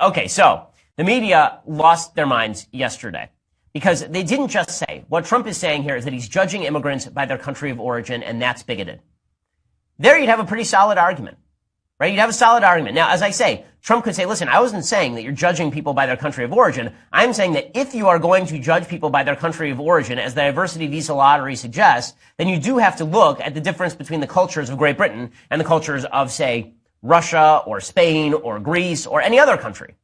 Okay, so the media lost their minds yesterday because they didn't just say, what Trump is saying here is that he's judging immigrants by their country of origin, and that's bigoted. There you'd have a pretty solid argument, right? You'd have a solid argument. Now, as I say, Trump could say, listen, I wasn't saying that you're judging people by their country of origin. I'm saying that if you are going to judge people by their country of origin, as the diversity visa lottery suggests, then you do have to look at the difference between the cultures of Great Britain and the cultures of, say, Russia or Spain or Greece or any other country,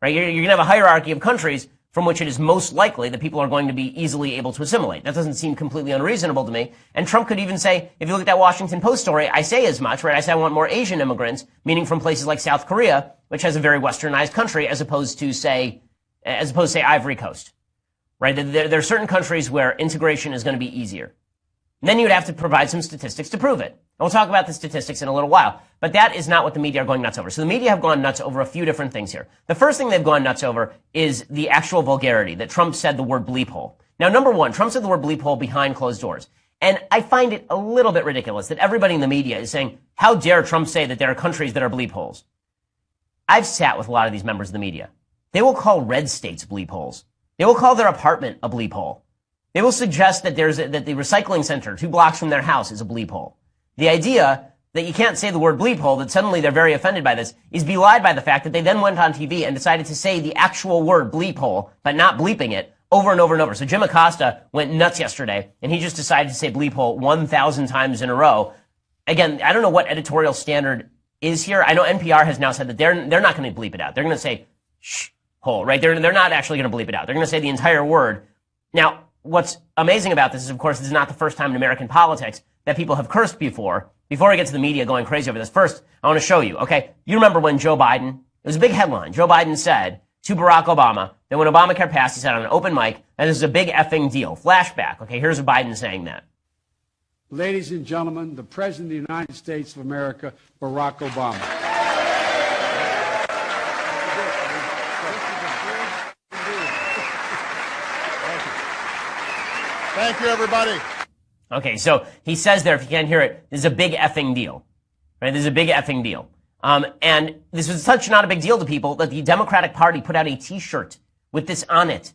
right? You're going to have a hierarchy of countries from which it is most likely that people are going to be easily able to assimilate. That doesn't seem completely unreasonable to me. And Trump could even say, if you look at that Washington Post story, I say as much, right? I say I want more Asian immigrants, meaning from places like South Korea, which has a very westernized country, as opposed to say Ivory Coast, right? There are certain countries where integration is going to be easier. And then you'd have to provide some statistics to prove it. And we'll talk about the statistics in a little while. But that is not what the media are going nuts over. So the media have gone nuts over a few different things here. The first thing they've gone nuts over is the actual vulgarity that Trump said the word bleep hole. Now, number one, Trump said the word bleep hole behind closed doors. And I find it a little bit ridiculous that everybody in the media is saying, how dare Trump say that there are countries that are bleep holes? I've sat with a lot of these members of the media. They will call red states bleep holes. They will call their apartment a bleep hole. They will suggest that that the recycling center 2 blocks from their house is a bleep hole. The idea that you can't say the word bleep hole, that suddenly they're very offended by this, is belied by the fact that they then went on TV and decided to say the actual word bleep hole, but not bleeping it, over and over and over. So Jim Acosta went nuts yesterday, and he just decided to say bleep hole 1,000 times in a row. Again, I don't know what editorial standard is here. I know NPR has now said that they're not going to bleep it out. They're going to say shh hole, right? They're not actually going to bleep it out. They're going to say the entire word. Now, what's amazing about this is, of course, this is not the first time in American politics that people have cursed before. Before I get to the media going crazy over this, first, I want to show you, okay? You remember when Joe Biden, it was a big headline. Joe Biden said to Barack Obama that when Obamacare passed, he said on an open mic, that this is a big effing deal. Flashback, okay? Here's Biden saying that. Ladies and gentlemen, the President of the United States of America, Barack Obama. Thank you, everybody. Okay, so he says there, if you can't hear it, this is a big effing deal, right? This is a big effing deal. And this was such not a big deal to people that the Democratic Party put out a T-shirt with this on it,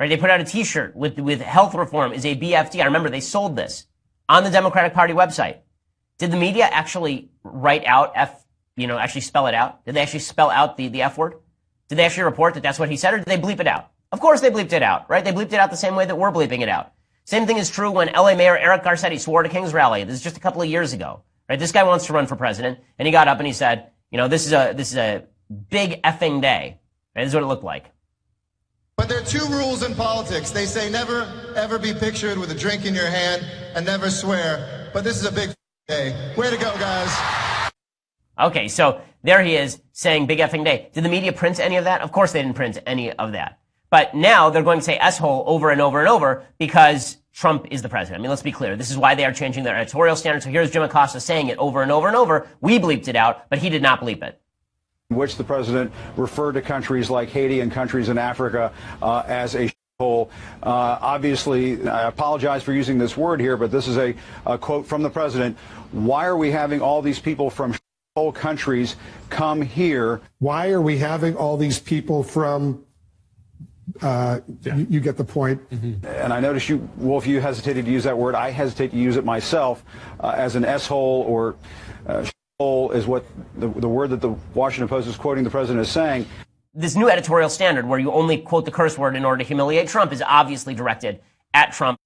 right? They put out a T-shirt with health reform is a BFD. I remember they sold this on the Democratic Party website. Did the media actually write out actually spell it out? Did they actually spell out the F word? Did they actually report that that's what he said, or did they bleep it out? Of course they bleeped it out, right? They bleeped it out the same way that we're bleeping it out. Same thing is true when LA Mayor Eric Garcetti swore at a King's rally. This is just a couple of years ago, right? This guy wants to run for president, and he got up and he said, this is a big effing day. Right? This is what it looked like. But there are 2 rules in politics. They say never, ever be pictured with a drink in your hand and never swear. But this is a big day. Way to go, guys. Okay, so there he is saying big effing day. Did the media print any of that? Of course they didn't print any of that. But now they're going to say S-hole over and over and over because Trump is the president. I mean, let's be clear. This is why they are changing their editorial standards. So here's Jim Acosta saying it over and over and over. We bleeped it out, but he did not bleep it. In which the president referred to countries like Haiti and countries in Africa as a hole. Obviously, I apologize for using this word here, but this is a quote from the president. Why are we having all these people from whole countries come here? Why are we having all these people from... You get the point. Mm-hmm. And I notice you, Wolf, you hesitated to use that word. I hesitate to use it myself as an S-hole or hole is what the word that the Washington Post is quoting the president is saying. This new editorial standard where you only quote the curse word in order to humiliate Trump is obviously directed at Trump.